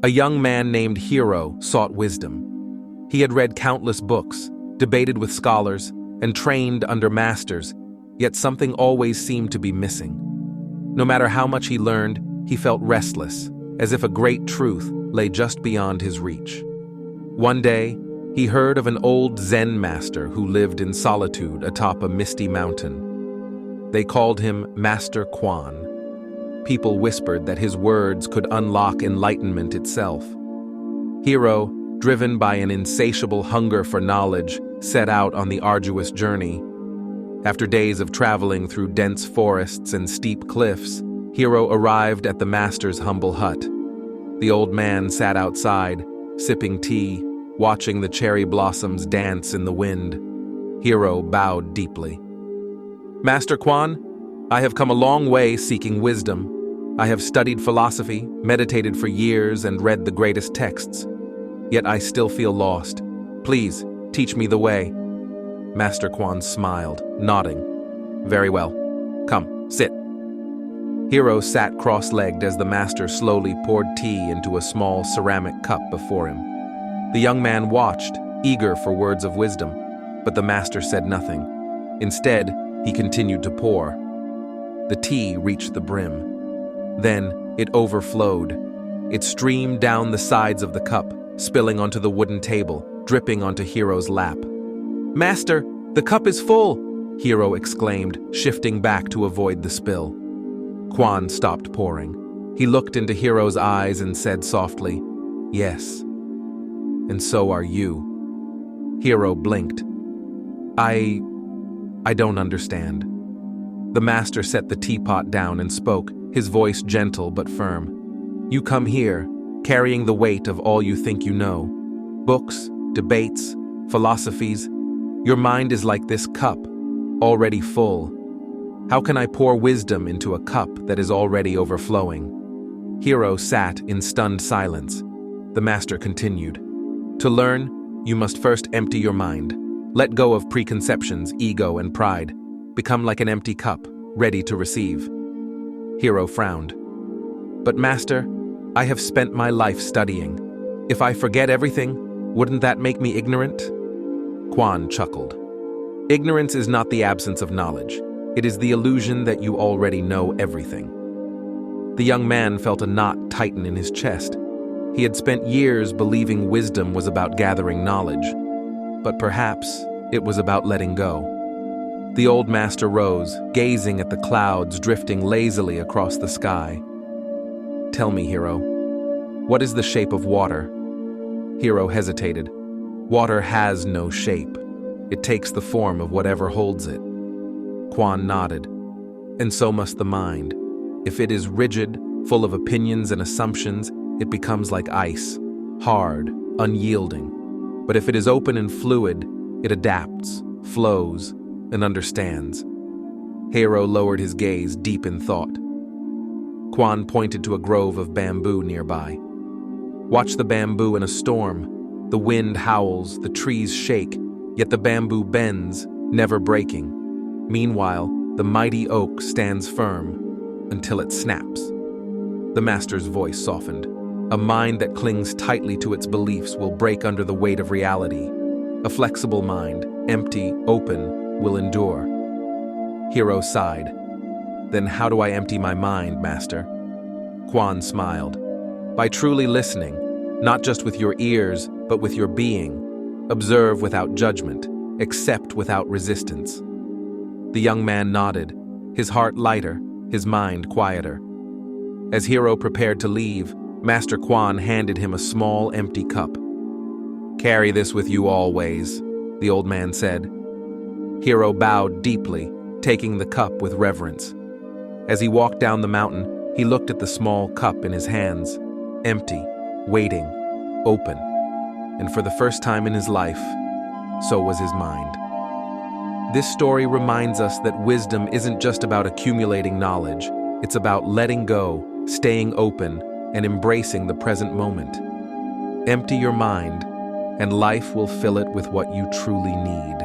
A young man named Hero sought wisdom. He had read countless books, debated with scholars, and trained under masters, yet something always seemed to be missing. No matter how much he learned, he felt restless, as if a great truth lay just beyond his reach. One day, he heard of an old Zen master who lived in solitude atop a misty mountain. They called him Master Kwan. People whispered that his words could unlock enlightenment itself. Hero, driven by an insatiable hunger for knowledge, set out on the arduous journey. After days of traveling through dense forests and steep cliffs, Hero arrived at the master's humble hut. The old man sat outside, sipping tea, watching the cherry blossoms dance in the wind. Hero bowed deeply. "Master Kwan, I have come a long way seeking wisdom. I have studied philosophy, meditated for years, and read the greatest texts. Yet I still feel lost. Please, teach me the way." Master Kwan smiled, nodding. "Very well. Come, sit." Hero sat cross-legged as the master slowly poured tea into a small ceramic cup before him. The young man watched, eager for words of wisdom, but the master said nothing. Instead, he continued to pour. The tea reached the brim. Then it overflowed. It streamed down the sides of the cup, spilling onto the wooden table, dripping onto Hero's lap. "Master, the cup is full!" Hero exclaimed, shifting back to avoid the spill. Kwan stopped pouring. He looked into Hero's eyes and said softly, "Yes. And so are you." Hero blinked. I don't understand." The master set the teapot down and spoke, his voice gentle but firm. "You come here, carrying the weight of all you think you know. Books, debates, philosophies. Your mind is like this cup, already full. How can I pour wisdom into a cup that is already overflowing?" Hero sat in stunned silence. The master continued. "To learn, you must first empty your mind. Let go of preconceptions, ego, and pride. Become like an empty cup, ready to receive." Hero frowned. "But master, I have spent my life studying. If I forget everything, wouldn't that make me ignorant?" Kwan chuckled. "Ignorance is not the absence of knowledge. It is the illusion that you already know everything." The young man felt a knot tighten in his chest. He had spent years believing wisdom was about gathering knowledge, but perhaps it was about letting go. The old master rose, gazing at the clouds drifting lazily across the sky. "Tell me, Hero, what is the shape of water?" Hero hesitated. "Water has no shape. It takes the form of whatever holds it." Kwan nodded. "And so must the mind. If it is rigid, full of opinions and assumptions, it becomes like ice, hard, unyielding. But if it is open and fluid, it adapts, flows, and understands." Hero lowered his gaze deep in thought. Kwan pointed to a grove of bamboo nearby. "Watch the bamboo in a storm. The wind howls, the trees shake, yet the bamboo bends, never breaking. Meanwhile, the mighty oak stands firm until it snaps." The master's voice softened. "A mind that clings tightly to its beliefs will break under the weight of reality. A flexible mind, empty, open, will endure." Hero sighed. "Then how do I empty my mind, master?" Kwan smiled. "By truly listening, not just with your ears, but with your being. Observe without judgment, accept without resistance." The young man nodded, his heart lighter, his mind quieter. As Hero prepared to leave, Master Kwan handed him a small, empty cup. "Carry this with you always," the old man said. Hero bowed deeply, taking the cup with reverence. As he walked down the mountain, he looked at the small cup in his hands, empty, waiting, open. And for the first time in his life, so was his mind. This story reminds us that wisdom isn't just about accumulating knowledge. It's about letting go, staying open, and embracing the present moment. Empty your mind, and life will fill it with what you truly need.